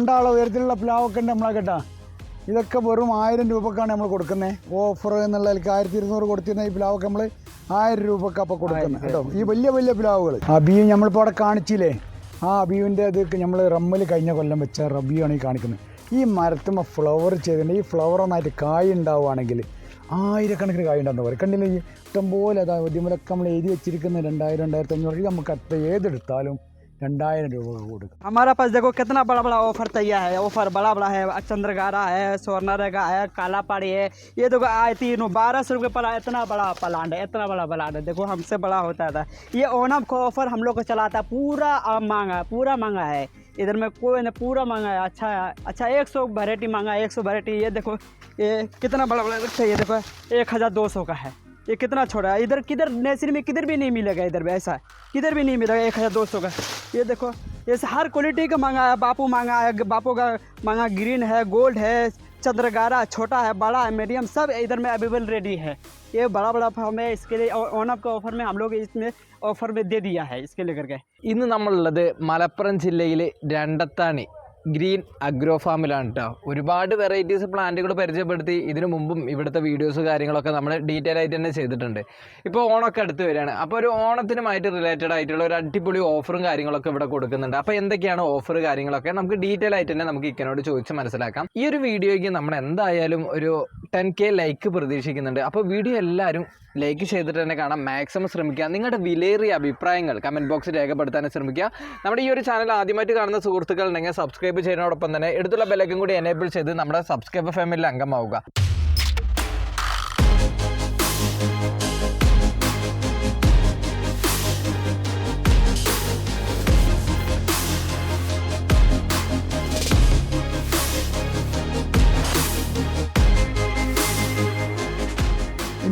രണ്ടാളെ ഉയരത്തിലുള്ള പ്ലാവൊക്കെ ഉണ്ട് നമ്മളെ കേട്ടാ. ഇതൊക്കെ വെറും 1000 രൂപക്കാണ് നമ്മൾ കൊടുക്കുന്നത്. ഓഫർ എന്നുള്ള 1200 കൊടുത്തിരുന്ന ഈ പ്ലാവൊക്കെ നമ്മൾ 1000 രൂപക്ക് അപ്പോൾ കൊടുക്കുന്നത് കേട്ടോ. ഈ വലിയ വലിയ പ്ലാവുകൾ അബിയു നമ്മളിപ്പോൾ അവിടെ കാണിച്ചില്ലേ, ആ അബിയുവിൻ്റെ അത് നമ്മൾ റമ്മിൽ കഴിഞ്ഞ കൊല്ലം വെച്ച റബിയാണ് ഈ കാണിക്കുന്നത്. ഈ മരത്തുമ്പോൾ ഫ്ലവർ ചെയ്തിട്ടുണ്ട്. ഈ ഫ്ലവർ ഒന്നായിട്ട് കായ് ഉണ്ടാവുകയാണെങ്കിൽ 1000കണക്കിന് കായ് ഉണ്ടാകുന്ന പോലെ കണ്ടില്ലേ. ഈ ഇഷ്ടംപോലെ അതായത് ഇതിലൊക്കെ നമ്മൾ എഴുതി വെച്ചിരിക്കുന്ന 2000 2500 നമുക്ക് അത്ര ഏതെടുത്താലും 2000 രൂപ കൊടുക്കും. हमारा पास देखो कितना बड़ा बड़ा ऑफर तैयार है. ऑफर बड़ा बड़ा है. चंद्रगारा है, स्वर्णरेखा है, काला पड़ी है. ये देखो आए तीनों 1200 रुपये पड़ा. इतना बड़ा प्लांट है, इतना बड़ा प्लांट है. देखो हमसे बड़ा होता था. ये ओणम का ऑफर हम लोग को चलाता है. पूरा मांगा, पूरा मांगा है. इधर में कोई ने पूरा मांगा है. अच्छा 100 वैरायटी मांगा है. 100 वैरायटी. ये देखो ये कितना बड़ा बड़ा लगता है. ये देखो 1200 का है. ये कितना छोटा है. इधर किधर नेचर में किधर भी नहीं मिलेगा. इधर भी ऐसा किधर भी नहीं मिलेगा 1200 का. ये देखो ये हर क्वालिटी का मांगा है. बापू मांगा है, बापू का मांगा ग्रीन है, गोल्ड है, चंद्रगारा छोटा है, बड़ा है, मीडियम सब इधर में अवेलेबल रेडी है. ये बड़ा बड़ा फॉर्म है. इसके लिए ओणम का ऑफर में हम लोग इसमें ऑफर में दे दिया है. इसके लेकर के ഇന്ന് നമ്മളുള്ളത് മലപ്പുറം ജില്ലയിലെ രണ്ടത്താണി ഗ്രീൻ അഗ്രോ ഫാമിലാണ് കേട്ടോ. ഒരുപാട് വെറൈറ്റീസ് പ്ലാന്റുകൾ പരിചയപ്പെടുത്തി ഇതിനു മുമ്പും ഇവിടുത്തെ വീഡിയോസ് കാര്യങ്ങളൊക്കെ നമ്മൾ ഡീറ്റെയിൽ ആയിട്ട് തന്നെ ചെയ്തിട്ടുണ്ട്. ഇപ്പോൾ ഓണമൊക്കെ അടുത്ത് വരികയാണ്. അപ്പോൾ ഒരു ഓണത്തിനുമായിട്ട് റിലേറ്റഡ് ആയിട്ടുള്ള ഒരു അടിപൊളി ഓഫറും കാര്യങ്ങളൊക്കെ ഇവിടെ കൊടുക്കുന്നുണ്ട്. അപ്പോൾ എന്തൊക്കെയാണ് ഓഫർ കാര്യങ്ങളൊക്കെ നമുക്ക് ഡീറ്റെയിൽ ആയിട്ട് തന്നെ നമുക്ക് ഇക്കനോട് ചോദിച്ച് മനസ്സിലാക്കാം. ഈ ഒരു വീഡിയോയ്ക്ക് നമ്മൾ എന്തായാലും ഒരു 10K ലൈക്ക് പ്രതീക്ഷിക്കുന്നുണ്ട്. അപ്പോൾ വീഡിയോ എല്ലാവരും ലൈക്ക് ചെയ്തിട്ട് തന്നെ കാണാൻ മാക്സിമം ശ്രമിക്കുക. നിങ്ങളുടെ വിലയേറിയ അഭിപ്രായങ്ങൾ കമൻറ്റ് ബോക്സിൽ രേഖപ്പെടുത്താൻ ശ്രമിക്കുക. നമ്മുടെ ഈ ഒരു ചാനൽ ആദ്യമായിട്ട് കാണുന്ന സുഹൃത്തുക്കൾ ഉണ്ടെങ്കിൽ സബ്സ്ക്രൈബ് ചെയ്യുന്നതോടൊപ്പം തന്നെ എടുത്തുള്ള ബെല്ലൈക്കൻ കൂടി എനേബിൾ ചെയ്ത് നമ്മുടെ സബ്സ്ക്രൈബർ ഫാമിലിയിൽ അംഗമാവുക.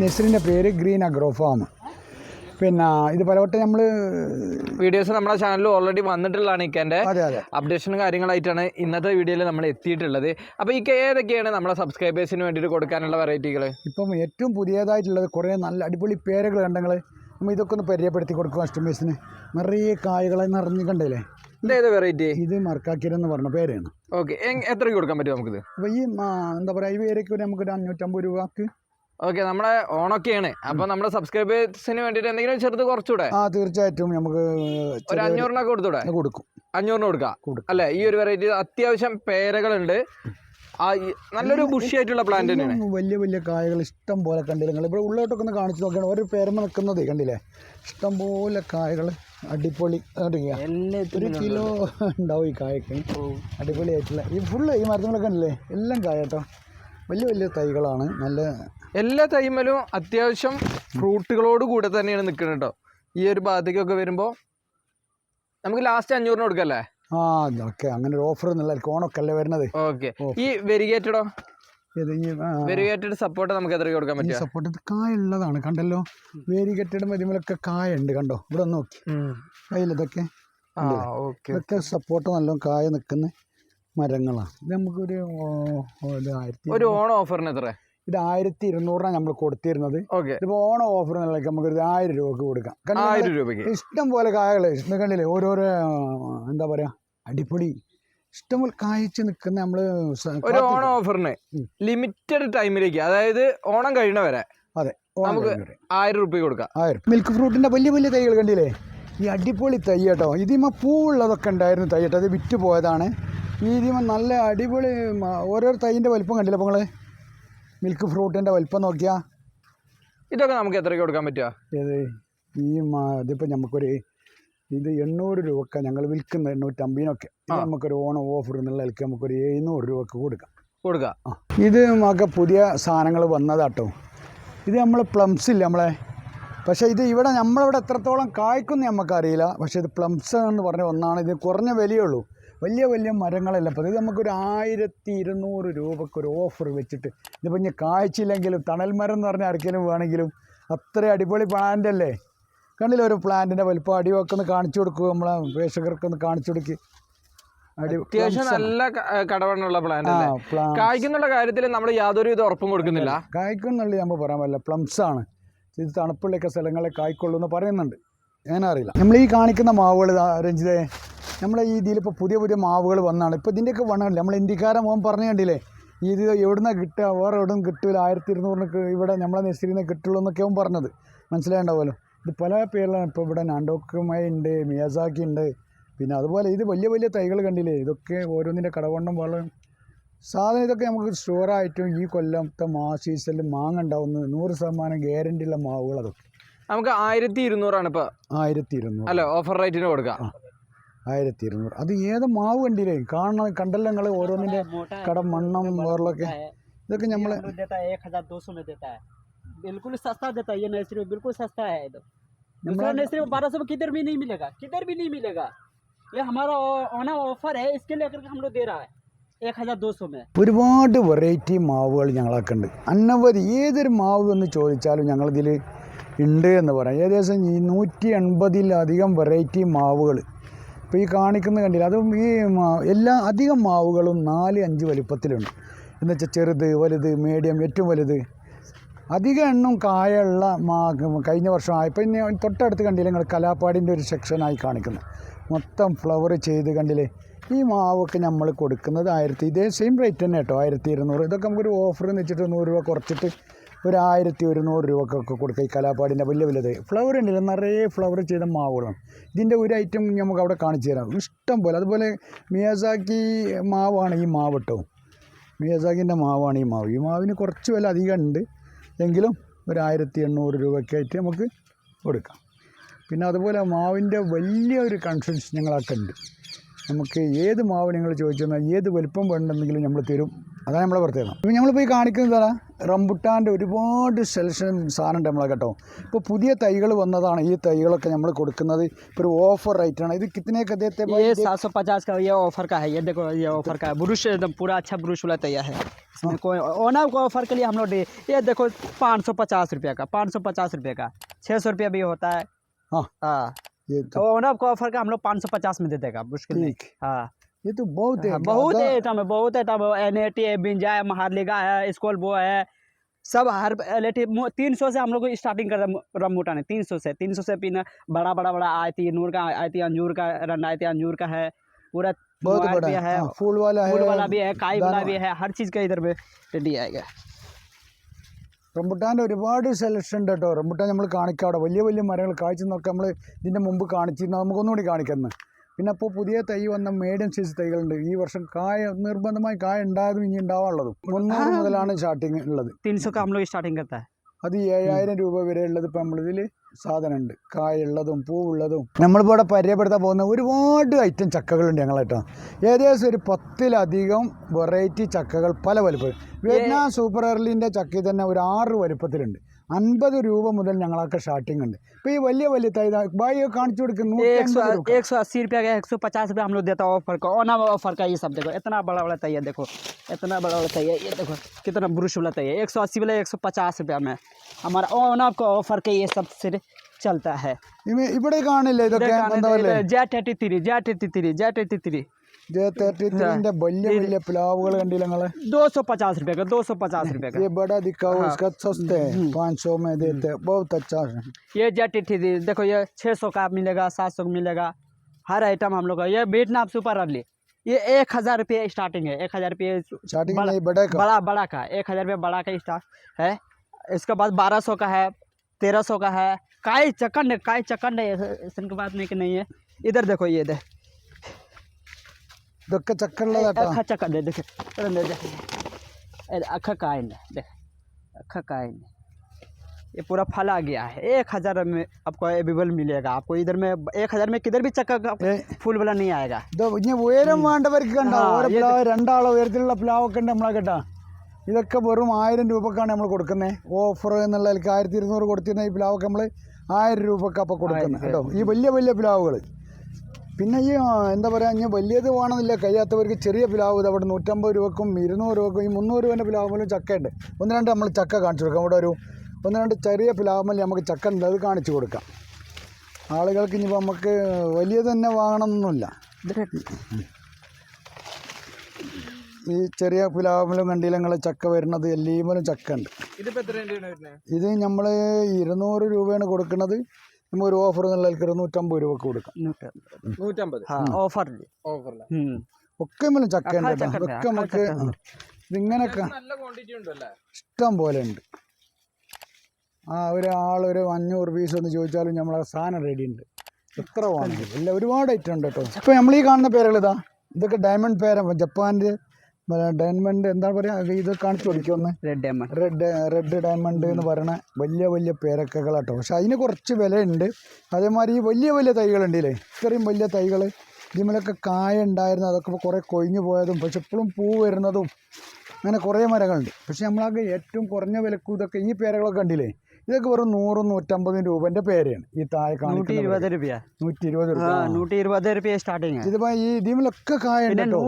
നെസ്രിൻ്റെ പേര് ഗ്രീൻ അഗ്രോ ഫാം. പിന്നെ ഇത് പലവട്ടം നമ്മൾ വീഡിയോസ് നമ്മുടെ ചാനലിൽ ഓൾറെഡി വന്നിട്ടുള്ളതാണ്. ഇക്കൻ്റെ അതെ അതെ അപ്ഡേഷനും കാര്യങ്ങളായിട്ടാണ് ഇന്നത്തെ വീഡിയോയിൽ നമ്മൾ എത്തിയിട്ടുള്ളത്. അപ്പോൾ ഈ ഏതൊക്കെയാണ് നമ്മുടെ സബ്സ്ക്രൈബേഴ്സിന് വേണ്ടിയിട്ട് കൊടുക്കാനുള്ള വെറൈറ്റികൾ? ഇപ്പം ഏറ്റവും പുതിയതായിട്ടുള്ളത് കുറേ നല്ല അടിപൊളി പേരുകൾ കണ്ടെങ്കിൽ നമ്മൾ ഇതൊക്കെ ഒന്ന് പരിചയപ്പെടുത്തി കൊടുക്കും കസ്റ്റമേഴ്സിന്. നിറയെ കായകളെ നിറഞ്ഞു കണ്ടില്ലേ. ഇതേത് വെറൈറ്റി? ഇത് മർക്കാക്കിരെന്ന് പറഞ്ഞ പേരാണ്. ഓക്കെ, എത്രയ്ക്ക് കൊടുക്കാൻ പറ്റും നമുക്കിത്? അപ്പോൾ ഈ എന്താ പറയുക, ഈ പേരൊക്കെ നമുക്കൊരു 550 രൂപക്ക്. ഓക്കെ, നമ്മുടെ ഓണൊക്കെയാണ്. അപ്പോൾ നമ്മുടെ സബ്സ്ക്രൈബേഴ്സിന് വേണ്ടിയിട്ട് എന്തെങ്കിലും ചെറുത് കുറച്ചുകൂടെ? തീർച്ചയായിട്ടും നമുക്ക് ഒരു 500-നൊക്കെ കൊടുത്തൂടെ? കൊടുക്കും. 500-ന് കൊടുക്കാം അല്ലേ? ഈ ഒരു വെറൈറ്റി അത്യാവശ്യം പേരകളുണ്ട്. നല്ലൊരു ബുഷി ആയിട്ടുള്ള പ്ലാന്റ് തന്നെയാണ്. വലിയ വലിയ കായകൾ ഇഷ്ടം പോലെ കണ്ടില്ല. നിങ്ങൾ ഇവിടെ ഉള്ളോട്ടൊക്കെ ഒന്ന് കാണിച്ചു നോക്കുകയാണ്. ഒരു പേരമ്മ നിൽക്കുന്നത് കണ്ടില്ലേ. ഇഷ്ടം പോലെ കായകൾ അടിപൊളി. 1 കിലോ ഉണ്ടാവും ഈ കായൊക്കെ. അടിപൊളിയായിട്ടുള്ള ഈ ഫുള്ള് ഈ മരങ്ങളൊക്കെ കണ്ടില്ലേ, എല്ലാം കായ കേട്ടോ. വലിയ വലിയ തൈകളാണ്. നല്ല എല്ലാ തൈമലും അത്യാവശ്യം ഫ്രൂട്ടുകളോട് കൂടെ തന്നെയാണ് നിൽക്കുന്നത് കേട്ടോ. ഈ ഒരു ഭാഗത്തേക്കൊക്കെ വരുമ്പോൾ നമുക്ക് ലാസ്റ്റ് 500-ന് കൊടുക്കല്ലേ? ഓക്കെ, അങ്ങനെ ഒരു ഓഫർ എന്നുള്ള ഓണൊക്കെ അല്ലേ വരുന്നത്. ഓക്കെ, ഈ വെരിഗേറ്റഡോ? വെരിഗേറ്റഡ് സപ്പോർട്ട് നമുക്ക് എത്ര കൊടുക്കാൻ പറ്റും? സപ്പോർട്ട് ഇത് കായ ഉള്ളതാണ് കണ്ടല്ലോ. വെരിഗേറ്റഡ് മതിമലൊക്കെ കായ ഉണ്ട് കണ്ടോ. ഇവിടെ നോക്കി കയ്യിൽ ഇതൊക്കെ ഇതൊക്കെ സപ്പോർട്ട് നല്ല കായ നിൽക്കുന്ന മരങ്ങളാണ്. ഇത് നമുക്കൊരു ഒരു ഓണം ഓഫറിന് എത്ര? ഇത് 1200 നമ്മൾ കൊടുത്തിരുന്നത്. ഇതിപ്പോൾ ഓണം ഓഫർ എന്നുള്ള നമുക്കൊരു 1000 രൂപക്ക് കൊടുക്കാം. 1000 രൂപയ്ക്ക് ഇഷ്ടം പോലെ കായകൾ കണ്ടില്ലേ. ഓരോരോ എന്താ പറയുക അടിപൊളി ഇഷ്ടംപോലെ കായ്ച്ച് നിൽക്കുന്ന നമ്മൾ ഒരു ഓണം ഓഫറിന് ലിമിറ്റഡ് ടൈമിലേക്ക്, അതായത് ഓണം കഴിയണ വരെ അതെ നമുക്ക് 1000 രൂപ കൊടുക്കാം. 1000. മിൽക്ക് ഫ്രൂട്ടിൻ്റെ വലിയ വലിയ തൈകൾ കണ്ടില്ലേ. ഈ അടിപൊളി തൈ കേട്ടോ. ഇതിമ പൂവുള്ളതൊക്കെ ഉണ്ടായിരുന്നു തൈ കേട്ടോ. അത് വിറ്റ് പോയതാണ്. ഇതിമ നല്ല അടിപൊളി ഓരോ തൈൻ്റെ വലിപ്പം കണ്ടില്ല. അപ്പോൾ നിങ്ങൾ മിൽക്ക് ഫ്രൂട്ടിൻ്റെ വലിപ്പം നോക്കിയാൽ ഇതൊക്കെ നമുക്ക് എത്രയ്ക്ക് കൊടുക്കാൻ പറ്റുക? ഏത് ഇതിപ്പോൾ നമുക്കൊരു 800 രൂപക്ക് ഞങ്ങൾ വിൽക്കുന്നത്. 850-നൊക്കെ. നമുക്കൊരു ഓണം ഓഫർ എന്നുള്ള നിലയ്ക്ക് നമുക്കൊരു 700 രൂപക്ക് കൊടുക്കാം. ഇത് നമുക്ക് പുതിയ സാധനങ്ങൾ വന്നതാട്ടോ. ഇത് നമ്മൾ പ്ലംസ് ഇല്ല നമ്മളെ. പക്ഷേ ഇത് ഇവിടെ നമ്മളിവിടെ എത്രത്തോളം കായ്ക്കുന്നു നമുക്കറിയില്ല. പക്ഷേ ഇത് പ്ലംസ് എന്ന് പറഞ്ഞ ഒന്നാണ്. ഇത് കുറഞ്ഞ വിലയുള്ളൂ. വലിയ വലിയ മരങ്ങളല്ല. അപ്പോൾ ഇത് നമുക്കൊരു 1200 രൂപക്ക് ഒരു ഓഫർ വെച്ചിട്ട് ഇതിപ്പോൾ ഇനി കായ്ച്ചില്ലെങ്കിലും തണൽ മരം എന്ന് പറഞ്ഞാൽ ആർക്കെങ്കിലും വേണമെങ്കിലും അത്ര അടിപൊളി പ്ലാന്റ് അല്ലേ. കണ്ടില്ല ഒരു പ്ലാന്റിൻ്റെ വലിപ്പം. അടിവൊക്കെ ഒന്ന് കാണിച്ചു കൊടുക്കുക, നമ്മളെ പ്രേക്ഷകർക്കൊന്ന് കാണിച്ചു കൊടുക്കുക. അത്യാവശ്യം നല്ല കടവണ്ണുള്ള പ്ലാന്റ്. കായ്ക്കുന്നുള്ള കാര്യത്തിൽ നമ്മൾ യാതൊരു വിധ ഉറപ്പും കൊടുക്കുന്നില്ല. കായ്ക്കുന്നുള്ളത് നമ്മൾ പറയാൻ പറ്റില്ല. പ്ലംസ് ആണ്. ഇത് തണുപ്പുള്ളൊക്കെ സ്ഥലങ്ങളെ കായ്ക്കൊള്ളൂ എന്ന് പറയുന്നുണ്ട്. അങ്ങനെ അറിയില്ല. നമ്മൾ ഈ കാണിക്കുന്ന മാവുകൾ രഞ്ജിതേ, നമ്മളെ ഈ ഇതിലിപ്പോൾ പുതിയ പുതിയ മാവുകൾ വന്നാണ്. ഇപ്പോൾ ഇതിൻ്റെയൊക്കെ വണ്ണമില്ല. നമ്മൾ ഇന്ത്യക്കാരൻ മോൻ പറഞ്ഞു കണ്ടില്ലേ, ഇത് എവിടുന്ന കിട്ടുക, വേറെ എവിടെയും കിട്ടില്ല, 1200 ഇവിടെ നമ്മളെ നഴ്സറിയിൽ നിന്ന് കിട്ടുള്ളൂ എന്നൊക്കെ അവൻ പറഞ്ഞത്. മനസ്സിലായിട്ടുണ്ടാവുമല്ലോ. ഇത് പല പേരിലാണ്. ഇപ്പോൾ ഇവിടെ നാണ്ടോക്കുമൈ ഉണ്ട്, മിയാസാക്കി ഉണ്ട്, പിന്നെ അതുപോലെ ഇത് വലിയ വലിയ തൈകൾ കണ്ടില്ലേ, ഇതൊക്കെ ഓരോന്നിൻ്റെ കടവണ്ണം വളം സാധനം. ഇതൊക്കെ നമുക്ക് ഷുവറായിട്ടും ഈ കൊല്ലത്തെ സീസണിൽ മാങ്ങ ഉണ്ടാവുന്നത് 100% ഗ്യാരണ്ടി ഉള്ള മാവുകൾ. അതൊക്കെ നമുക്ക് 1200 ഇപ്പോൾ 1200 അല്ല ഓഫർ റേറ്റിന് കൊടുക്കാം. 1200. അത് ഏത് മാവ് കണ്ടില്ലേ, കണ്ടല്ലോ നിങ്ങൾ ഓരോന്നിൻ്റെ കട മണ്ണം വേറെയൊക്കെ. ഇതൊക്കെ നമ്മൾ 1200 में देता है, बिल्कुल सस्ता देता है ये नर्सरी में, बिल्कुल सस्ता है एकदम। दूसरा नर्सरी में 1200 में किधर भी नहीं मिलेगा, किधर भी नहीं मिलेगा। ये हमारा ओना ऑफर है, इसके लेकर के हम लोग दे रहा है 1200 में। ഒരുപാട് വെറൈറ്റി മാവുകൾ ഞങ്ങളൊക്കെ ഉണ്ട്, അനവധി. ഏതൊരു മാവ് എന്ന് ചോദിച്ചാലും ഞങ്ങളിതിൽ ഉണ്ട് എന്ന് പറയാം. ഏകദേശം 180-ലധികം വെറൈറ്റി മാവുകൾ ഇപ്പോൾ ഈ കാണിക്കുന്നത് കണ്ടില്ല. അതും ഈ എല്ലാ അധികം മാവുകളും 4-5 വലിപ്പത്തിലുണ്ട്. എന്നുവെച്ചാൽ ചെറുത്, വലുത്, മീഡിയം, ഏറ്റവും വലുത്. അധികം എണ്ണം കായുള്ള കഴിഞ്ഞ വർഷം ആയപ്പോൾ ഇനി തൊട്ടടുത്ത് കണ്ടില്ലേ നിങ്ങൾ, കലാപ്പാടിൻ്റെ ഒരു സെക്ഷനായി കാണിക്കുന്നത്. മൊത്തം ഫ്ലവർ ചെയ്ത് കണ്ടില്ലേ. ഈ മാവൊക്കെ നമ്മൾ കൊടുക്കുന്നത് ഇതേ സെയിം റേറ്റ് തന്നെ കേട്ടോ, 1200. ഇതൊക്കെ നമുക്കൊരു ഓഫർ എന്ന് വെച്ചിട്ട് 100 രൂപ കുറച്ചിട്ട് ഒരു 1100 രൂപക്കൊക്കെ കൊടുക്കുക. ഈ കലാപ്പാടിൻ്റെ വലിയ വലുത് ഫ്ലവർ ഉണ്ടല്ലോ, നിറയെ ഫ്ലവർ ചെയ്ത മാവുകളാണ്. ഇതിൻ്റെ ഒരു ഐറ്റം നമുക്ക് അവിടെ കാണിച്ചു തരാം, ഇഷ്ടം പോലെ. അതുപോലെ മിയാസാക്കി മാവാണ് ഈ മാവ് കേട്ടോ, മിയാസാക്കിൻ്റെ മാവാണ് ഈ മാവ്. ഈ മാവിന് കുറച്ച് വില അധികം ഉണ്ട്, എങ്കിലും ഒരു 1800 രൂപയ്ക്ക് ആയിട്ട് നമുക്ക് കൊടുക്കാം. പിന്നെ അതുപോലെ മാവിൻ്റെ വലിയൊരു കൺഫ്യൂഷൻ ഞങ്ങളൊക്കെ ഉണ്ട്. നമുക്ക് ഏത് മാവ് നിങ്ങൾ ചോദിച്ചു തന്നാൽ ഏത് വലിപ്പം വേണമെന്നെങ്കിലും നമ്മൾ തരും. അതാണ് നമ്മളെ പ്രത്യേകത. ഇപ്പോൾ നമ്മളിപ്പോൾ ഈ കാണിക്കുന്നതാണ് റംബുട്ടാൻ്റെ ഒരുപാട് സെലക്ഷൻ സാധനം ഉണ്ട് നമ്മളെ കേട്ടോ. ഇപ്പോൾ പുതിയ തൈകൾ വന്നതാണ്. ഈ തൈകളൊക്കെ നമ്മൾ കൊടുക്കുന്നത് ഇപ്പോൾ ഒരു ഓഫർ റേറ്റാണ്. ഇത് കിतनेका देते हैं? ये 750 का ये ऑफर का है। ये देखो ये ऑफर का है, ब्रुश एकदम पूरा अच्छा ब्रुश वाला तैयार है। इसमें कोई ओना को ऑफर के लिए हम लोग ये देखो 550 रुपये का, 550 रुपये का, 600 रुपये भी होता है। हाँ हाँ, ये तो ओना को ऑफर का हम लोग 550 में दे देगा मुश्किल नहीं। ठीक। हाँ ये तो बहुत है, बहुत आइटम है, बहुत आइटम है। एनएटी है, बिंजा है, महारलिगा है, स्कॉल बो है, सब हर एलएटी 300 से हम लोग को स्टार्टिंग कर रमबूटान है। 300 से पिन बड़ा बड़ा बड़ा आयती नूर का, आयती अंजूर का, रंडायती अंजूर का है, पूरा बहुत मोबाइल बड़ा भी है, हाँ, फूल वाला भी है, काई वाला भी है, हर चीज़ का इधर में रेडी आएगा। റംബുട്ടാൻ്റെ ഒരുപാട് സെലക്ഷൻ ഉണ്ട് കേട്ടോ. റംബുട്ടാൻ നമ്മൾ കാണിക്കാം, അവിടെ വലിയ വലിയ മരങ്ങൾ കാഴ്ചന്നൊക്കെ നമ്മൾ ഇതിൻ്റെ മുമ്പ് കാണിച്ചിരുന്ന നമുക്കൊന്നുകൂടി കാണിക്കുന്നത്. പിന്നെ ഇപ്പോൾ പുതിയ തൈ വന്ന മീഡിയം സൈസ് തൈകളുണ്ട്. ഈ വർഷം കായ നിർബന്ധമായി കായ ഉണ്ടായതും ഇനി ഉണ്ടാവാനുള്ളതും 300 മുതലാണ് സ്റ്റാർട്ടിങ് ഉള്ളത്. 300 का हम लोग स्टार्टिंग करता है। അത് 7000 രൂപ വരെ ഉള്ളത് ഇപ്പോൾ നമ്മളിതിൽ സാധനമുണ്ട്. കായുള്ളതും പൂവുള്ളതും. നമ്മളിപ്പോൾ ഇവിടെ പരിചയപ്പെടുത്താൻ പോകുന്ന ഒരുപാട് ഐറ്റം ചക്കകളുണ്ട് ഞങ്ങളേട്ടോ. ഏകദേശം ഒരു 10-ലധികം വെറൈറ്റി ചക്കകൾ പല വലുപ്പം. വിയറ്റ്നാം സൂപ്പർ എർലിൻ്റെ ചക്ക തന്നെ ഒരു 6 വലുപ്പത്തിലുണ്ട്. 50 രൂപ മുതൽ ഞങ്ങളൊക്കെ സ്റ്റാർട്ടിംഗ് ഉണ്ട്. ഇപ്പോൾ ഈ വലിയ വലിയ തൈ ബായി കാണിച്ചു കൊടുക്കുന്നു 180 रुपये का, 150 रुपये हम लोग देता है ऑफर का। ओना ऑफर का ये सब देखो, इतना बड़ा वाला तैयार देखो, इतना बड़ा वाला तैयार, ये देखो कितना ब्रुश वाला तैयार। 180 वाला 150 रुपये में हमारा ओना का ऑफर का ये सब से चलता है। ഇവിടെ കാണില്ലേ ഇതൊക്കെ J33 J33 വലിയ വലിയ പ്ലാവുകൾ കണ്ടില്ല നിങ്ങള്? 250 रुपये का, 250 रुपये का। ये बड़ा दिखा हुआ उसका सस्ते है, 500 में देते हैं, बहुत अच्छा है। ये J33 देखो, ये 600 का मिलेगा, 700 का मिलेगा, हर आइटम हम लोग का। ये वियतनाम सुपर अर्ली, ये 1000 रुपये स्टार्टिंग है। 1000 रुपये स्टार्टिंग नहीं बड़ा का, बड़ा का 1000 रुपये बड़ा का स्टार्ट है। इसके बाद 1200 का है, 1300 का है। काय चकंड है, इसके बात नहीं है। इधर देखो, ये दे ഇതൊക്കെ ചക്കള്ളതാട്ടോ. अखा चकंड है, देखो अखा काइन देख, अखा काइन ये पूरा फल आ गया है। 1000 में आपको अवेलेबल मिलेगा। आपको इधर में 1000 में किधर भी चक्का का फूल वाला नहीं आएगा। ഇനി ഉയരം വേണ്ടവർക്ക് കണ്ടോ, ഓരോ പ്ലാവ് 2 ആളോ ഉയരത്തിലുള്ള പ്ലാവൊക്കെ ഉണ്ട് നമ്മളെ കേട്ടോ. ഇതൊക്കെ വെറും 1000 രൂപക്കാണ് നമ്മൾ കൊടുക്കുന്നത്. ഓഫർ എന്നുള്ളതിലേക്ക് 1200 കൊടുത്തിരുന്ന ഈ പ്ലാവൊക്കെ നമ്മൾ 1000 രൂപക്ക് അപ്പോൾ കൊടുക്കുന്നത് കേട്ടോ. ഈ വലിയ വലിയ പ്ലാവുകൾ. പിന്നെ ഈ എന്താ പറയുക, ഇനി വലിയത് വേണമെന്നില്ല, കഴിയാത്തവർക്ക് ചെറിയ പ്ലാവ് അവിടെ 150 രൂപക്കും 200 രൂപക്കും ഈ 300 രൂപേൻ്റെ പ്ലാവുമ്പോഴും ചക്കയുണ്ട്. 1-2 നമ്മൾ ചക്ക കാണിച്ചു കൊടുക്കാം. അവിടെ ഒരു 1-2 ചെറിയ പ്ലാവുമ്പോൾ നമുക്ക് ചക്ക ഉണ്ട്, അത് കാണിച്ചു കൊടുക്കാം ആളുകൾക്ക്. ഇനിയിപ്പോൾ നമുക്ക് വലിയത് തന്നെ വാങ്ങണമെന്നൊന്നുമില്ല. ഈ ചെറിയ പ്ലാവിലും കണ്ടില്ല നിങ്ങൾ ചക്ക വരുന്നത്, എല്ലാമലും ചക്ക ഉണ്ട്. ഇത് നമ്മൾ 200 രൂപയാണ് കൊടുക്കുന്നത്. നമ്മൾ ഒരു ഓഫർ എന്നുള്ള 150 രൂപക്ക് കൊടുക്കാം. 150. हाँ ऑफर ഓഫറില്ല. ഒക്കെ നമ്മൾ ചക്ക ഉണ്ട് കേട്ടോ. അതൊക്കെ നമുക്ക് ഇതിങ്ങനെയൊക്കെ നല്ല ക്വാണ്ടിറ്റി ഉണ്ടല്ലേ? ഇഷ്ടം പോലെ ഉണ്ട്. ഒരാളൊരു 500 പീസ് ഒന്ന് ചോദിച്ചാലും നമ്മളെ സാധനം റെഡി ഉണ്ട്. എത്ര വേണമെങ്കിലും എല്ലാം ഒരുപാട് ഐറ്റം ഉണ്ട് കേട്ടോ. ഇപ്പോൾ നമ്മൾ ഈ കാണുന്ന പേരുകൾ ഇതൊക്കെ ഡയമണ്ട് പേര, ജപ്പാൻ്റെ ഡയമണ്ട് എന്താ പറയുക, ഇത് കാണിച്ചു കൊടുക്കുമെന്ന് റെഡ് ഡയമണ്ട് എന്ന് പറയുന്ന വലിയ വലിയ പേരക്കകളാട്ടോ. പക്ഷെ അതിന് കുറച്ച് വിലയുണ്ട്. അതേമാതിരി ഈ വലിയ വലിയ തൈകളുണ്ടല്ലേ, ഇത്രയും വലിയ തൈകൾ ഇതിമേലൊക്കെ കായ ഉണ്ടായിരുന്നു, അതൊക്കെ ഇപ്പോൾ കുറേ കൊഴിഞ്ഞു പോയതും പക്ഷെ ഇപ്പോഴും പൂ വരുന്നതും അങ്ങനെ കുറേ മരങ്ങളുണ്ട്. പക്ഷെ നമ്മളൊക്കെ ഏറ്റവും കുറഞ്ഞ വിലക്കും ഇതൊക്കെ ഈ പേരകളൊക്കെ കണ്ടില്ലേ, ഇതൊക്കെ വെറും 100-150 രൂപേൻ്റെ പേരയാണ്. ഈ താഴെ കാണിക്കുന്നത് 120 रुपये स्टार्टिंग है. ഇതിപ്പോൾ ഈ ഇതിമേലൊക്കെ കായ ഉണ്ട് കേട്ടോ.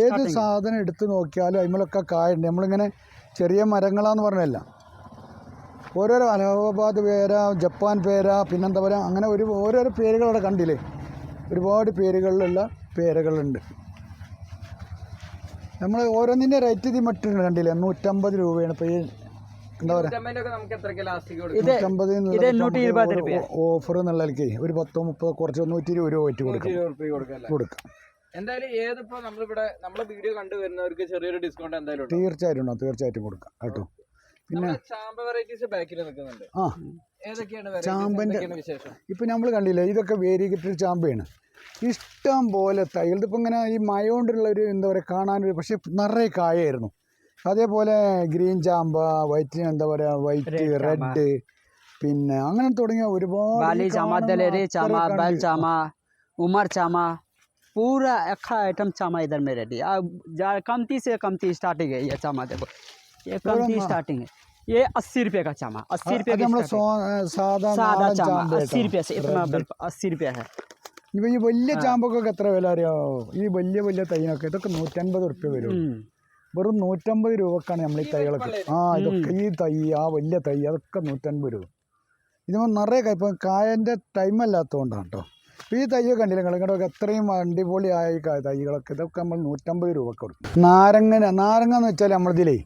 ഏത് സാധനം എടുത്ത് നോക്കിയാലും അതിമേലൊക്കെ കായ ഉണ്ട്. നമ്മളിങ്ങനെ ചെറിയ മരങ്ങളാന്ന് പറഞ്ഞല്ല, ഓരോരോ അലഹാബാദ് പേര, ജപ്പാൻ പേര, പിന്നെന്താ പറയുക, അങ്ങനെ ഓരോരോ പേരുകളവിടെ കണ്ടില്ലേ, ഒരുപാട് പേരുകളിലുള്ള പേരകളുണ്ട്. നമ്മൾ ഓരോന്നിൻ്റെ റേറ്റ് ഇത് മറ്റുണ്ട് കണ്ടില്ലേ, 150 രൂപയാണ് ഇപ്പോൾ ഈ എന്താ പറയുക ഓഫർ എന്നുള്ളതിലേക്ക് ഒരു 10-30 കുറച്ച് 120 രൂപ വെച്ച് കൊടുക്കാം. എന്തായാലും ഏതിപ്പോ നമ്മളിവിടെ നമ്മളെ വീഡിയോ കണ്ടുവരുന്നവർക്ക് ചെറിയൊരു ഡിസ്കൗണ്ട് എന്തായാലും തീർച്ചയായിട്ടും കൊടുക്കാം കേട്ടോ. പിന്നെ ചാമ്പ വെറൈറ്റീസ് ബാക്കിൽ നിൽക്കുന്നുണ്ട്. ചാമ്പൻ്റെ ഇപ്പം നമ്മൾ കണ്ടില്ലേ, ഇതൊക്കെ വേരിഗേറ്റഡ് ചാമ്പയാണ്. ഇഷ്ടം പോലെ തൈകൾ. ഇതിപ്പോൾ ഇങ്ങനെ ഈ മഴ കൊണ്ടുള്ള ഒരു എന്താ പറയുക കാണാനൊരു, പക്ഷേ നിറയെ കായായിരുന്നു. അതേപോലെ ഗ്രീൻ ചാമ്പ, വൈറ്റ് എന്താ പറയുക, വൈറ്റ് റെഡ്, പിന്നെ അങ്ങനെ തുടങ്ങിയ ഒരുപാട് उमर चामा पूरा अखा आइटम चामा इधर में रेडी. कमती से कमती स्टार्टिंग है ये चामा. देखो ये कमती स्टार्टिंग है. ये 80 रुपये का चामा, 80 रुपये का सादा चामा 80 रुपये से इतना 80 रुपये है. ഇപ്പോൾ ഈ വലിയ ചാമ്പക്കൊക്കെ എത്ര വില അറിയാമോ? ഈ വലിയ വലിയ തൈനൊക്കെ ഇതൊക്കെ 150 റുപ്യ വരും. വെറും 150 രൂപക്കാണ് നമ്മൾ ഈ തൈകളൊക്കെ. ഇതൊക്കെ ഈ തൈ, ആ വലിയ തൈ, അതൊക്കെ 150 രൂപ. ഇതിപ്പോൾ നിറയെ ഇപ്പം കായൻ്റെ ടൈമല്ലാത്തതുകൊണ്ടാണ് കേട്ടോ. അപ്പോൾ ഈ തൈയൊക്കെ കണ്ടില്ല നിങ്ങളിങ്ങോട്ടൊക്കെ അത്രയും അടിപൊളിയായ തൈകളൊക്കെ ഇതൊക്കെ നമ്മൾ 150 രൂപക്ക് കൊടുക്കും. നാരങ്ങ എന്ന് വെച്ചാൽ നമ്മളിതിലേ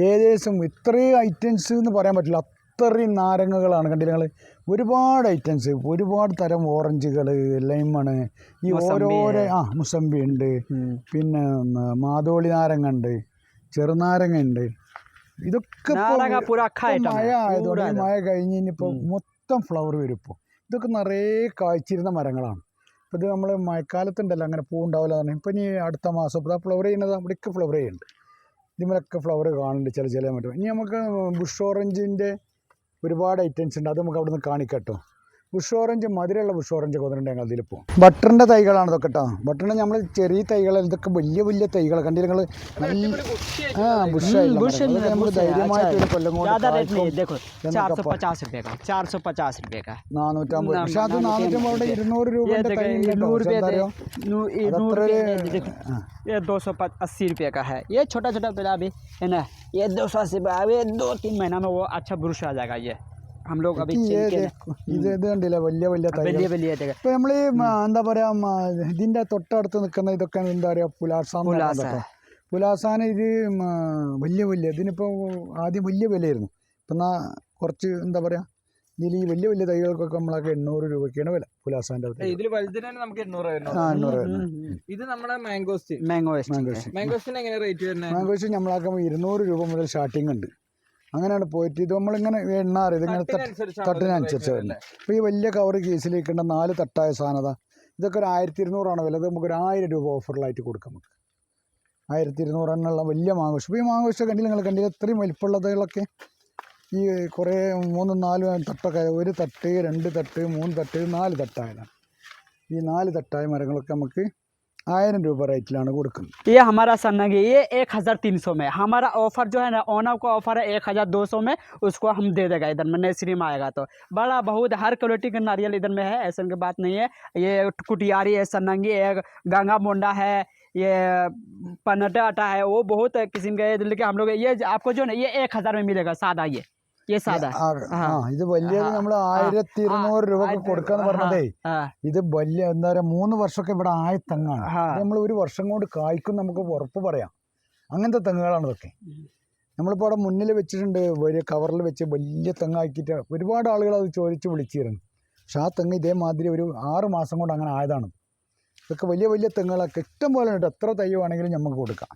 ഏകദേശം ഇത്രയും ഐറ്റംസ് എന്ന് പറയാൻ പറ്റില്ല, അത്രയും നാരങ്ങകളാണ് കണ്ടില്ല നിങ്ങൾ. ഒരുപാട് ഐറ്റംസ്, ഒരുപാട് തരം ഓറഞ്ചുകൾ, ലൈമാണ്, ഈ ഓരോരോ മുസമ്പി ഉണ്ട്, പിന്നെ മാതോളി നാരങ്ങ ഉണ്ട്, ചെറുനാരങ്ങ ഉണ്ട്. ഇതൊക്കെ മഴ ആയതുകൊണ്ട് ഈ മഴ കഴിഞ്ഞ് ഇനിയിപ്പോൾ മൊത്തം ഫ്ലവർ വരും. ഇപ്പോൾ ഇതൊക്കെ നിറയെ കായ്ച്ചിരുന്ന മരങ്ങളാണ്. ഇപ്പോൾ ഇത് നമ്മൾ മഴക്കാലത്തുണ്ടല്ലോ അങ്ങനെ പൂ ഉണ്ടാവില്ല എന്ന് പറഞ്ഞാൽ, ഇപ്പം ഇനി അടുത്ത മാസം ഇപ്പോൾ ഫ്ലവർ ചെയ്യുന്നത് അവിടേക്ക് ഫ്ലവർ ചെയ്യുന്നുണ്ട്. ഇതിമേലൊക്കെ ഫ്ലവർ കാണുന്നുണ്ട് ചില മറ്റും. ഇനി നമുക്ക് ബുഷ് ഓറഞ്ചിൻ്റെ ഒരുപാട് ഐറ്റംസ് ഉണ്ട്, അത് നമുക്ക് അവിടെ നിന്ന് കാണിക്കട്ടോ. ബുഷ് ഓറഞ്ച്, മധുരമുള്ള ബുഷ് ഓറഞ്ച് കൊണ്ടുണ്ട് ഞങ്ങൾ ഇതിലിപ്പോൾ. ബട്ടറിൻ്റെ തൈകളാണ് ഇതൊക്കെ കേട്ടോ. ബട്ടറിൻ്റെ നമ്മൾ ചെറിയ തൈകൾ, ഇതൊക്കെ വലിയ വലിയ തൈകൾ കണ്ടില്ല നിങ്ങൾ. ബുഷായി നമ്മൾ ധൈര്യമായിട്ട് കൊല്ലം കൊണ്ട് 450 रुपये का 450 रुपये का 450. പക്ഷെ അത് 450 200 രൂപയുടെ തൈ ये 280 रुपये का है. ये छोटा छोटा पेड़ा भी है ना, ये 280 रुपये. 2-3 महीना में वो अच्छा बुरुश आ जाएगा. ये हम लोग अभी ഇത് കണ്ടില്ല വലിയ വലിയ തൈ. ഇപ്പം നമ്മൾ ഈ എന്താ പറയുക, ഇതിൻ്റെ തൊട്ടടുത്ത് നിൽക്കുന്ന ഇതൊക്കെ എന്താ പറയുക, പുലാസാന. ഇത് വലിയ ഇതിനിപ്പോൾ ആദ്യം വലിയ വിലയായിരുന്നു. ഇപ്പം കുറച്ച് എന്താ പറയുക, ഇതിൽ ഈ വലിയ വലിയ തൈകൾക്കൊക്കെ നമ്മളൊക്കെ 800 രൂപയ്ക്കാണ് വില പുലാസാൻ്റെ. ഇതിൽ വലുതിന് നമുക്ക് 800 ഇത് നമ്മുടെ മാംഗോസ്റ്റിൻ എങ്ങനെ റേറ്റ് വരുന്നത്? മാംഗോസ്റ്റിൻ നമ്മളൊക്കെ 200 രൂപ മുതൽ സ്റ്റാർട്ടിങ് ഉണ്ട്. അങ്ങനെയാണ് പോയിട്ട് ഇത് നമ്മളിങ്ങനെ എണ്ണാറ്, ഇതിങ്ങനെ തട്ടിനനുസരിച്ച് വരുന്നത്. അപ്പോൾ ഈ വലിയ കവർ കേസിലേക്കുള്ള 4 തട്ടായ സാധനത ഇതൊക്കെ ഒരു 1200 വില. അത് നമുക്കൊരു 1000 രൂപ ഓഫറിലായിട്ട് കൊടുക്കാം. നമുക്ക് 1200 എന്നുള്ള വലിയ മാങ്കോസ്. ഇപ്പോൾ ഈ മാങ്കോസ് കണ്ടില്ല നിങ്ങൾ, കണ്ടില്ല ഇത്രയും വലിപ്പമുള്ളതുകളൊക്കെ ഈ കുറേ 3-4 തട്ടൊക്കെ, 1 തട്ട് 2 തട്ട് 3 തട്ട് 4 തട്ടായതാണ്. ഈ 4 തട്ടായ മരങ്ങളൊക്കെ നമുക്ക് 1000 രൂപ റേറ്റിലാണ് കൊടുക്കുന്നത്. ये हमारा सन्नगी ये 1300 में. हमारा ऑफर जो है ना, ओनर को ऑफर है 1200 में, उसको हम दे देगा इधर में नर्सरी में आएगा तो. बड़ा बहुत हर क्वालिटी का नारियल इधर में है, ऐसा की बात नहीं है. ये कुटियारी है, सन्नगी है, गंगा मोंडा है, ये पनटा आटा है, वो बहुत किस्म का है. लेकिन हम लोग ये आपको जो ना ये 1000 में मिलेगा सादा. ये सादा. ഇത് വലിയത് നമ്മൾ 1200 രൂപക്ക് കൊടുക്കാന്ന് പറഞ്ഞതേ, ഇത് വലിയ എന്താ പറയുക 3 വർഷമൊക്കെ ഇവിടെ ആയ തെങ്ങാണ്. നമ്മൾ 1 വർഷം കൊണ്ട് കായ്ക്കും നമുക്ക് ഉറപ്പ് പറയാം. അങ്ങനത്തെ തെങ്ങുകളാണ് ഇതൊക്കെ. നമ്മളിപ്പോൾ അവിടെ മുന്നിൽ വെച്ചിട്ടുണ്ട്, വലിയ കവറിൽ വെച്ച് വലിയ തെങ്ങാക്കിയിട്ട് ഒരുപാട് ആളുകൾ അത് ചോദിച്ച് വിളിച്ചിരുന്നു. പക്ഷെ ആ തെങ്ങ് ഇതേമാതിരി ഒരു 6 മാസം കൊണ്ട് അങ്ങനെ ആയതാണ്. ഇതൊക്കെ വലിയ വലിയ തെങ്ങുകളൊക്കെ ഇഷ്ടം പോലെ ഉണ്ട്. എത്ര തൈ വേണമെങ്കിലും നമുക്ക് കൊടുക്കാം.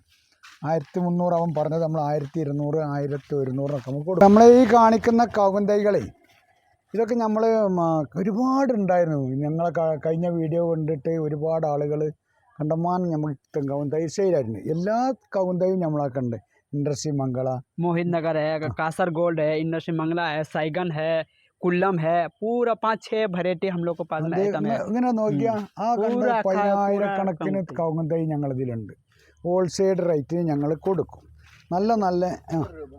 1300 അവൻ പറഞ്ഞത്, നമ്മൾ 1200 1100 നമുക്ക് കൊടുക്കും. നമ്മളെ ഈ കാണിക്കുന്ന കവുങ്ങ് തൈകളെ ഇതൊക്കെ നമ്മൾ ഒരുപാടുണ്ടായിരുന്നു. ഞങ്ങളെ കഴിഞ്ഞ വീഡിയോ കണ്ടിട്ട് ഒരുപാട് ആളുകൾ കണ്ടമാനം നമുക്ക് കവുങ്ങ് തൈ സെയിലായിരുന്നു. എല്ലാ കവുങ്ങ് തൈയും നമ്മളൊക്കെ ഉണ്ട്. इंडस्ट्री मंगला, मोहित नगर है, कासर गोल्ड है, इंडस्ट्री मंगला है, साइगन है, कुल्लम है, पूरा 5-6 वैरायटी हम लोग को पास में है। ഇങ്ങനെ നോക്കിയാൽ ആ കണ്ട 10,000-കണക്കിന് കവുങ്ങ് തൈ ഞങ്ങളിതിലുണ്ട്. ഹോൾസെയിൽ റേറ്റിന് ഞങ്ങൾ കൊടുക്കും. നല്ല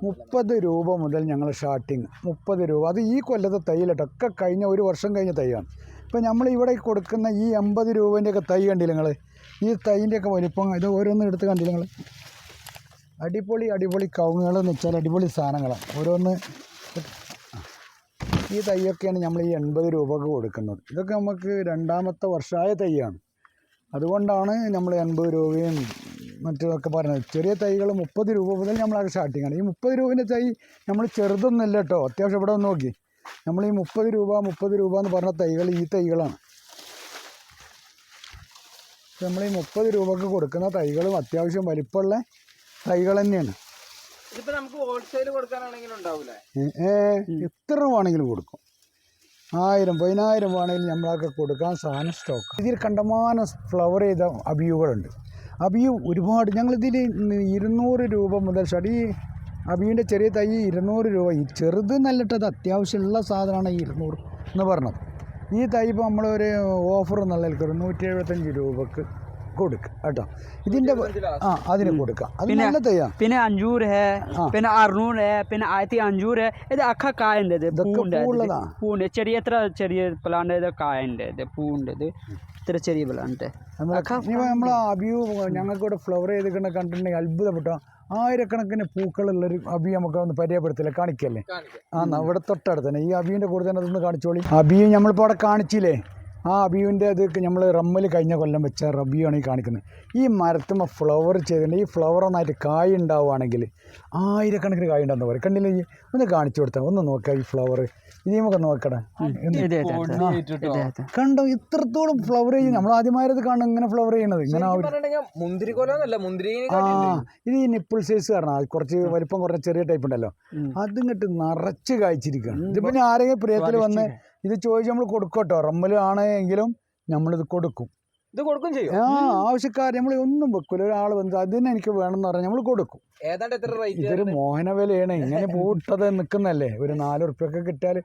30 രൂപ മുതൽ ഞങ്ങൾ സ്റ്റാർട്ടിങ് 30 രൂപ. അത് ഈ കൊല്ലത്തെ തൈയിലൊക്കെ കഴിഞ്ഞ ഒരു വർഷം കഴിഞ്ഞ തൈയാണ്. ഇപ്പം നമ്മൾ ഇവിടെ കൊടുക്കുന്ന ഈ 80 രൂപേൻ്റെയൊക്കെ തൈ കണ്ടില്ല നിങ്ങൾ? ഈ തൈൻ്റെയൊക്കെ വലിപ്പം ഇത് ഓരോന്നും എടുത്ത് കണ്ടില്ല നിങ്ങൾ? അടിപൊളി കവുങ്ങുകൾ എന്ന് വെച്ചാൽ അടിപൊളി സാധനങ്ങളാണ് ഓരോന്ന്. ഈ തൈയൊക്കെയാണ് നമ്മൾ ഈ 80 രൂപക്ക് കൊടുക്കുന്നത്. ഇതൊക്കെ നമുക്ക് 2ാമത്തെ വർഷമായ തൈയാണ്. അതുകൊണ്ടാണ് നമ്മൾ 80 രൂപയും മറ്റൊക്കെ പറയുന്നത്. ചെറിയ തൈകൾ 30 രൂപ മുതൽ നമ്മളൊക്കെ സ്റ്റാർട്ടിങ്ങാണ്. ഈ 30 രൂപേൻ്റെ തൈ നമ്മൾ ചെറുതൊന്നുമല്ല കേട്ടോ. അത്യാവശ്യം ഇവിടെ ഒന്ന് നോക്കി, നമ്മൾ ഈ 30 രൂപ എന്ന് പറഞ്ഞ തൈകൾ ഈ തൈകളാണ്. നമ്മൾ ഈ 30 രൂപക്ക് കൊടുക്കുന്ന തൈകളും അത്യാവശ്യം വലിപ്പമുള്ള തൈകൾ തന്നെയാണ്. എത്ര വേണമെങ്കിലും കൊടുക്കും. 1000 10,000 വേണമെങ്കിലും നമ്മളൊക്കെ കൊടുക്കാൻ സാധനം സ്റ്റോക്ക്. ഇതിൽ കണ്ടമാനം ഫ്ലവർ ചെയ്ത അബിയുകളുണ്ട്. അബിയു ഒരുപാട് ഞങ്ങളിതിൽ 200 രൂപ മുതൽ ഈ അബിയുടെ ചെറിയ തൈ 200 രൂപ. ഈ ചെറുത് നല്ലിട്ടത് അത്യാവശ്യമുള്ള സാധനമാണ് ഈ 200 എന്ന് പറഞ്ഞത്. ഈ തൈ ഇപ്പോൾ നമ്മളൊരു ഓഫർ എന്നുള്ള 175 രൂപക്ക് കൊടുക്കുക കേട്ടോ. ഇതിൻ്റെ അതിന് കൊടുക്കാം. അത് നല്ല തയ്യാ. പിന്നെ അഞ്ചൂർ ഹേ, പിന്നെ അർണൂർ ഹേ, പിന്നെ ആയത്തി അഞ്ചൂർ ഹേ. ഇത് അക്ക കായുണ്ട്. ഇത് പൂണ്ട് ചെറിയ എത്ര ചെറിയ പ്ലാന്റ് ഇത് കായുണ്ട്. ഇത് പൂണ്ട്. ഇത് ഇത്ര ചെറിയ പ്ലാന്റ്. നമ്മൾ അബിയു ഞങ്ങൾക്കിവിടെ ഫ്ലവർ ചെയ്തിട്ട് കണ്ടിട്ടുണ്ടെങ്കിൽ അത്ഭുതപ്പെട്ടോ. 1000-കണക്കിന് പൂക്കളുള്ളൊരു അബി നമുക്ക് ഒന്ന് പരിചയപ്പെടുത്തില്ല, കാണിക്കല്ലേ? ഇവിടെ തൊട്ടടുത്ത് തന്നെ ഈ അബിയുടെ കൂടെ തന്നെ അതൊന്ന് കാണിച്ചോളി. അബിയും നമ്മളിപ്പോൾ അവിടെ കാണിച്ചില്ലേ? ആ അബിയുവിൻ്റെ അത് നമ്മൾ റമ്മിൽ കഴിഞ്ഞ കൊല്ലം വെച്ച റബിയാണ് ഈ കാണിക്കുന്നത്. ഈ മരത്തുമ്പോൾ ഫ്ലവർ ചെയ്തിട്ടുണ്ട്. ഈ ഫ്ലവർ ഒന്നായിട്ട് കായ് ഉണ്ടാവുകയാണെങ്കിൽ 1000-കണക്കിന് കായ് ഉണ്ടാകുന്ന പോലെ കണ്ടില്ലേ? ഒന്ന് കാണിച്ചു കൊടുത്താൽ ഒന്ന് നോക്കാം ഈ ഫ്ലവർ. ഇനി നമുക്ക് നോക്കട്ടെ. കണ്ടോ ഇത്രത്തോളം ഫ്ലവർ ചെയ്യും. നമ്മൾ ആദ്യമായത് കാണും ഇങ്ങനെ ഫ്ലവർ ചെയ്യണത്. ഇങ്ങനെ ഇത് ഈ നിപ്പിൾ സൈസ് കാരണം കുറച്ച് വലിപ്പം കുറഞ്ഞ ചെറിയ ടൈപ്പ് ഉണ്ടല്ലോ, അതിങ്ങോട്ട് നിറച്ച് കായ്ച്ചിരിക്കുകയാണ്. ഇത് പിന്നെ ആരെങ്കിലും പ്രിയത്തിൽ വന്ന് ഇത് ചോദിച്ച് നമ്മൾ കൊടുക്കട്ടോ. റമ്മലാണെങ്കിലും നമ്മളിത് കൊടുക്കും. ഇത് കൊടുക്കും ചെയ്യും. ആവശ്യക്കാർ നമ്മൾ ഒന്നും വെക്കൂല. ഒരാൾ വന്ന് അതിന് എനിക്ക് വേണമെന്ന് പറഞ്ഞാൽ നമ്മൾ കൊടുക്കും. ഇതൊരു മോഹന വിലയാണ്. ഇങ്ങനെ പൂട്ടത് നിൽക്കുന്നല്ലേ. ഒരു 4 ഉറുപ്പ്യൊക്കെ കിട്ടിയാൽ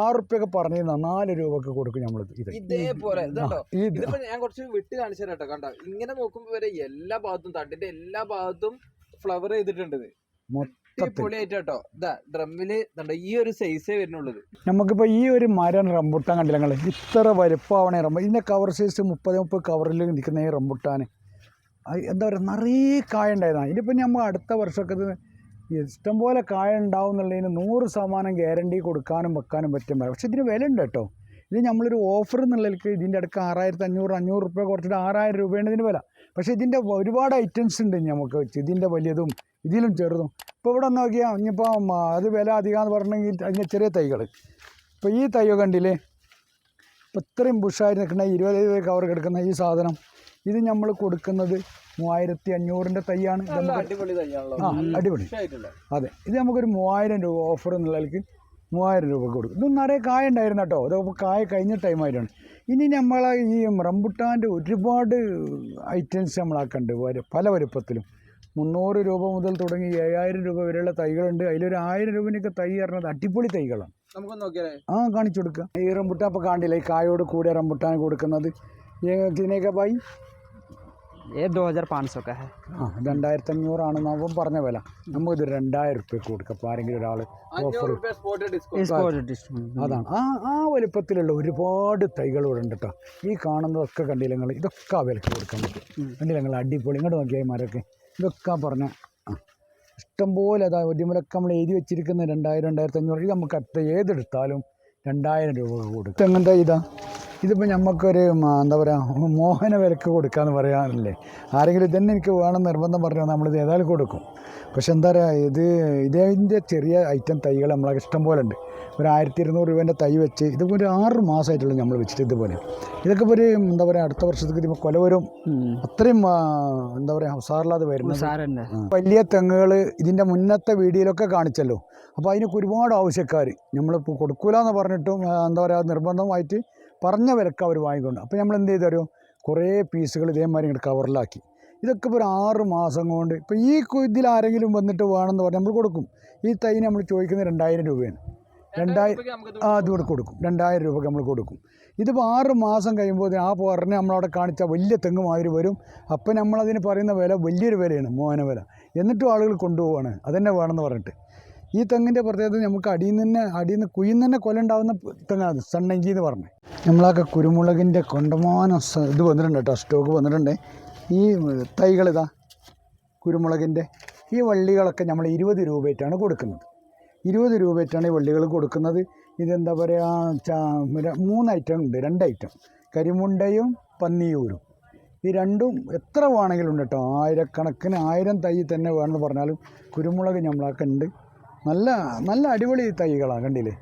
6 ഉറുപ്പ്യൊക്കെ പറഞ്ഞു 4 രൂപക്ക് കൊടുക്കും നമ്മളിത്. ഇതേപോലെ ഞാൻ കുറച്ച് വിട്ട് കാണിച്ചു തരാട്ടോ. കണ്ടോ ഇങ്ങനെ നോക്കുമ്പോ വരെ എല്ലാ ഭാഗത്തും തണ്ടിന്റെ എല്ലാ ഭാഗത്തും ഫ്ലവർ ചെയ്തിട്ടുണ്ട്. പൊളിയായിട്ടോ. ഡ്രമ്മില് ഈ ഒരു സൈസേ വരുന്നുള്ളത്. നമുക്കിപ്പോൾ ഈ ഒരു മരം റംബുട്ടാൻ കണ്ടില്ല നിങ്ങൾ? ഇത്ര വലുപ്പമാവണേ റംബ. ഇതിൻ്റെ കവർ സൈസ് 30 കവറിൽ നിൽക്കുന്ന ഈ റംബുട്ടാൻ എന്താ പറയുക, നിറയെ കായ ഉണ്ടായതാണ്. ഇതിപ്പോൾ നമ്മൾ അടുത്ത വർഷമൊക്കെ ഇത് ഇഷ്ടംപോലെ കായ ഉണ്ടാവും എന്നുള്ളതിന് 100% ഗ്യാരണ്ടി കൊടുക്കാനും വെക്കാനും പറ്റും. പക്ഷേ ഇതിന് വില ഉണ്ട് കേട്ടോ. ഇത് നമ്മളൊരു ഓഫർ എന്നുള്ളതിലേക്ക് ഇതിൻ്റെ അടുക്ക് 6500 രൂപ കുറച്ചിട്ട് 6000 രൂപയാണ് ഇതിന് വില. പക്ഷേ ഇതിൻ്റെ ഒരുപാട് ഐറ്റംസ് ഉണ്ട് നമുക്ക് വെച്ച്. ഇതിൻ്റെ വലിയതും ഇതിലും ചെറുതും. ഇപ്പോൾ ഇവിടെ നോക്കിയാൽ ഇനിയിപ്പോൾ അത് വില അധികമെന്ന് പറഞ്ഞെങ്കിൽ അതിൻ്റെ ചെറിയ തൈകൾ. ഇപ്പോൾ ഈ തൈ കണ്ടില്ലേ? ഇപ്പോൾ ഇത്രയും ബുഷായി നിൽക്കുന്ന 20 കവർ കിടക്കുന്ന ഈ സാധനം ഇത് നമ്മൾ കൊടുക്കുന്നത് 3500-ൻ്റെ തൈയാണ്. അടിപൊളി. അതെ, ഇത് നമുക്കൊരു 3000 രൂപ ഓഫർ എന്നുള്ളതിലേക്ക് 3000 രൂപ കൊടുക്കും. ഇത് നിറയെ കായ ഉണ്ടായിരുന്നു കേട്ടോ. അതൊക്കെ കായ കഴിഞ്ഞ ടൈമായിട്ടാണ്. ഇനി നമ്മളെ ഈ റംബുട്ടാൻ്റെ ഒരുപാട് ഐറ്റംസ് നമ്മളാക്കുന്നുണ്ട്. പല വലുപ്പത്തിലും 300 രൂപ മുതൽ തുടങ്ങി 7000 രൂപ വരെയുള്ള തൈകളുണ്ട്. അതിലൊരു 1000 രൂപേനൊക്കെ തൈ പറഞ്ഞത് അടിപൊളി തൈകളാണ്. കാണിച്ചു കൊടുക്കുക. ഈ റംബുട്ടാൻ ഇപ്പോൾ കാണില്ല, ഈ കായോട് കൂടെ റംബുട്ടാൻ കൊടുക്കുന്നത് ഇതിനൊക്കെ ബൈ 2500 का है. 2500 ആണെന്ന് അവൻ പറഞ്ഞ വില. നമുക്കിത് 2000 രൂപയ്ക്ക് കൊടുക്കാം. അപ്പോൾ ആരെങ്കിലും ഒരാൾ ഓഫർ. അതാണ് ആ വലുപ്പത്തിലുള്ള ഒരുപാട് തൈകൾ ഇവിടെ ഉണ്ട് കേട്ടോ. ഈ കാണുന്നതൊക്കെ കണ്ടില്ല നിങ്ങൾ? ഇതൊക്കെ ആ വിലക്ക് കൊടുക്കാൻ പറ്റും. കണ്ടില്ല നിങ്ങൾ? അടിപൊളി. ഇങ്ങോട്ട് നോക്കിയാൽ മരമൊക്കെ ഇതൊക്കെ പറഞ്ഞ ഇഷ്ടംപോലെ. അതാ ഒടിമലൊക്കെ നമ്മൾ എഴുതി വെച്ചിരിക്കുന്ന 2000 2500. ഇത് നമുക്ക് അത്ര ഏതെടുത്താലും 2000 രൂപ കൊടുക്കും. എങ്ങനത്തെ ഇതാ ഇതിപ്പോൾ നമുക്കൊരു എന്താ പറയുക മോഹന വിലക്ക് കൊടുക്കാമെന്ന് പറയാനല്ലേ. ആരെങ്കിലും ഇതന്നെ എനിക്ക് വേണം നിർബന്ധം പറഞ്ഞാൽ നമ്മളിത് ഏതായാലും കൊടുക്കും. പക്ഷെ എന്താ പറയുക, ഇതിൻ്റെ ചെറിയ ഐറ്റം തൈകൾ നമ്മളെ ഇഷ്ടം പോലെ ഉണ്ട്. ഒരു 1200 രൂപേൻ്റെ തൈ വെച്ച് ഇതിപ്പോൾ ഒരു 6 മാസമായിട്ടുള്ളൂ നമ്മൾ വെച്ചിട്ട്. ഇതുപോലെ ഇതൊക്കെ ഇപ്പോൾ ഒരു എന്താ പറയുക അടുത്ത വർഷത്തേക്ക് ഇതിപ്പോൾ കൊല വരും. അത്രയും എന്താ പറയുക ഉസാറില്ലാതെ വരുന്നത് വലിയ തെങ്ങുകൾ ഇതിൻ്റെ മുന്നത്തെ വീഡിയോയിലൊക്കെ കാണിച്ചല്ലോ. അപ്പോൾ അതിനൊക്കെ ഒരുപാട് ആവശ്യക്കാർ നമ്മളിപ്പോൾ കൊടുക്കൂല എന്ന് പറഞ്ഞിട്ടും എന്താ പറയുക നിർബന്ധമായിട്ട് പറഞ്ഞ വിലക്ക് അവർ വാങ്ങിക്കൊണ്ട്. അപ്പോൾ നമ്മൾ എന്ത് ചെയ്തു തരും, കുറേ പീസുകൾ ഇതേമാതിരി ഇങ്ങോട്ട് കവറിലാക്കി. ഇതൊക്കെ ഇപ്പോൾ ഒരു 6 മാസം കൊണ്ട് ഇപ്പോൾ ഈ ഇതിൽ ആരെങ്കിലും വന്നിട്ട് വേണമെന്ന് പറഞ്ഞാൽ നമ്മൾ കൊടുക്കും. ഈ തൈ നമ്മൾ ചോദിക്കുന്നത് 2000 രൂപയാണ്. 2000 അതുകൂടെ കൊടുക്കും. 2000 രൂപയ്ക്ക് നമ്മൾ കൊടുക്കും. ഇതിപ്പോൾ 6 മാസം കഴിയുമ്പോൾ ആ പറഞ്ഞ് നമ്മളവിടെ കാണിച്ച വലിയ തെങ്ങ് മാതിരി വരും. അപ്പം നമ്മളതിന് പറയുന്ന വില വലിയൊരു വിലയാണ്, മോഹന വില. എന്നിട്ടും ആളുകൾ കൊണ്ടുപോവാണ് അതന്നെ വേണമെന്ന് പറഞ്ഞിട്ട്. ഈ തെങ്ങിൻ്റെ പ്രത്യേകത നമുക്ക് അടിയിൽ നിന്ന് കുയിൽ തന്നെ കൊല ഉണ്ടാകുന്ന തെങ്ങാണ് സണ്ണങ്കി എന്ന് പറഞ്ഞത്. നമ്മളൊക്കെ കുരുമുളകിൻ്റെ കൊണ്ടമാനം ഇത് വന്നിട്ടുണ്ട് കേട്ടോ, സ്റ്റോക്ക് വന്നിട്ടുണ്ട്. ഈ തൈകളിതാ കുരുമുളകിൻ്റെ ഈ വള്ളികളൊക്കെ നമ്മൾ 20 രൂപയായിട്ടാണ് കൊടുക്കുന്നത്. 20 രൂപയായിട്ടാണ് ഈ വള്ളികൾ കൊടുക്കുന്നത്. ഇതെന്താ പറയുക 3 ഐറ്റം ഉണ്ട്, 2 ഐറ്റം കരിമുണ്ടയും പന്നിയൂരും. ഈ രണ്ടും എത്ര വേണമെങ്കിലും ഉണ്ട് കേട്ടോ. 1000 തൈ തന്നെ വേണമെന്ന് പറഞ്ഞാലും കുരുമുളക് നമ്മളൊക്കെ ഉണ്ട്. നല്ല നല്ല അടിപൊളി തൈകളാണ് കണ്ടില്ലേ.